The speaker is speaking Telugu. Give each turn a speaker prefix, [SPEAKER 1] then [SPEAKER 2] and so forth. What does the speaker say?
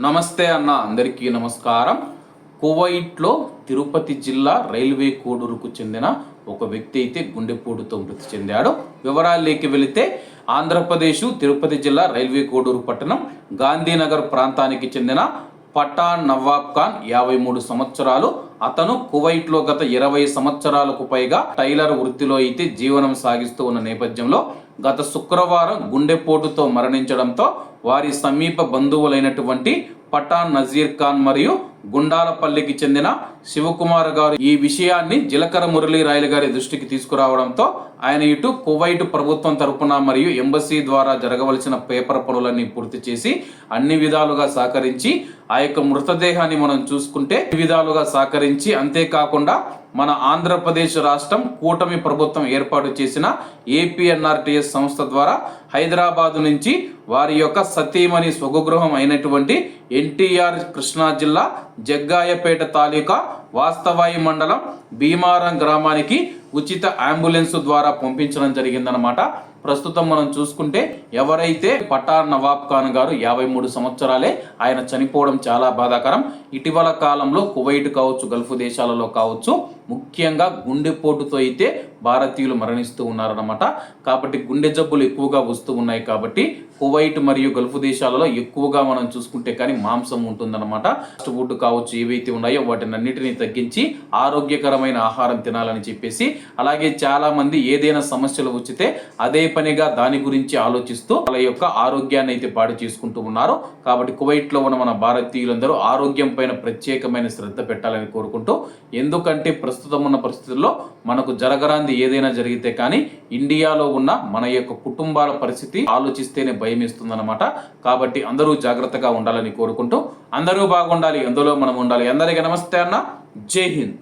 [SPEAKER 1] నమస్తే అన్న, అందరికీ నమస్కారం. కువైట్లో తిరుపతి జిల్లా రైల్వే కోడూరుకు చెందిన ఒక వ్యక్తి అయితే గుండెపోటుతో మృతి చెందాడు. వివరాల్లోకి వెళితే ఆంధ్రప్రదేశ్ తిరుపతి జిల్లా రైల్వే కోడూరు పట్టణం గాంధీనగర్ ప్రాంతానికి చెందిన పఠాన్ నవాబ్ ఖాన్ 53 సంవత్సరాలు. అతను కువైట్లో గత 20 సంవత్సరాలకు పైగా టైలర్ వృత్తిలో అయితే జీవనం సాగిస్తూ ఉన్న నేపథ్యంలో గత శుక్రవారం గుండెపోటుతో మరణించడంతో వారి సమీప బంధువులైనటువంటి పఠాన్ నజీర్ ఖాన్ మరియు గుండాలపల్లికి చెందిన శివకుమార్ గారు ఈ విషయాన్ని జిలకర మురళీ రాయలు గారి దృష్టికి తీసుకురావడంతో ఆయన ఇటు కువైట్ ప్రభుత్వం తరపున మరియు ఎంబసీ ద్వారా జరగవలసిన పేపర్ పనులన్నీ పూర్తి చేసి అన్ని విధాలుగా సహకరించి ఆ యొక్క మృతదేహాన్ని మనం చూసుకుంటే విధాలుగా సహకరించి, అంతేకాకుండా మన ఆంధ్రప్రదేశ్ రాష్ట్రం కూటమి ప్రభుత్వం ఏర్పాటు చేసిన ఏపీఎన్ఆర్టీఎస్ సంస్థ ద్వారా హైదరాబాద్ నుంచి వారి యొక్క సతీమణి స్వగృహం అయినటువంటి ఎన్టీఆర్ కృష్ణా జిల్లా జగ్గాయపేట తాలూకా వాస్తవాయి మండలం భీమారం గ్రామానికి ఉచిత అంబులెన్స్ ద్వారా పంపించడం జరిగిందనమాట. ప్రస్తుతం మనం చూసుకుంటే ఎవరైతే పఠాన్ నవాబ్ ఖాన్ గారు 53 సంవత్సరాలే, ఆయన చనిపోవడం చాలా బాధాకరం. ఇటీవల కాలంలో కువైట్ కావచ్చు, గల్ఫ్ దేశాలలో కావచ్చు, ముఖ్యంగా గుండెపోటుతో అయితే భారతీయులు మరణిస్తూ ఉన్నారన్నమాట. కాబట్టి గుండె జబ్బులు ఎక్కువగా వస్తూ ఉన్నాయి. కాబట్టి కువైట్ మరియు గల్ఫ్ దేశాలలో ఎక్కువగా మనం చూసుకుంటే కానీ మాంసం ఉంటుందన్నమాట. ఫాస్ట్ ఫుడ్ కావచ్చు, ఏవైతే ఉన్నాయో వాటిని అన్నిటినీ తగ్గించి ఆరోగ్యకరమైన ఆహారం తినాలని చెప్పేసి, అలాగే చాలా మంది ఏదైనా సమస్యలు వచ్చితే అదే పనిగా దాని గురించి ఆలోచిస్తూ వాళ్ళ యొక్క ఆరోగ్యాన్ని అయితే పాడు చేసుకుంటూ ఉన్నారు. కాబట్టి కువైట్లో ఉన్న మన భారతీయులందరూ ఆరోగ్యం పైన ప్రత్యేకమైన శ్రద్ధ పెట్టాలని కోరుకుంటూ, ఎందుకంటే ప్రస్తుతం ఉన్న పరిస్థితుల్లో మనకు జరగరాంది ఏదైనా జరిగితే కానీ ఇండియాలో ఉన్న మన యొక్క కుటుంబాల పరిస్థితి ఆలోచిస్తేనే భయం ఇస్తుందన్నమాట. కాబట్టి అందరూ జాగ్రత్తగా ఉండాలని కోరుకుంటూ, అందరూ బాగుండాలి, అందులో మనం ఉండాలి. అందరికీ నమస్తే అన్న, జై హింద్.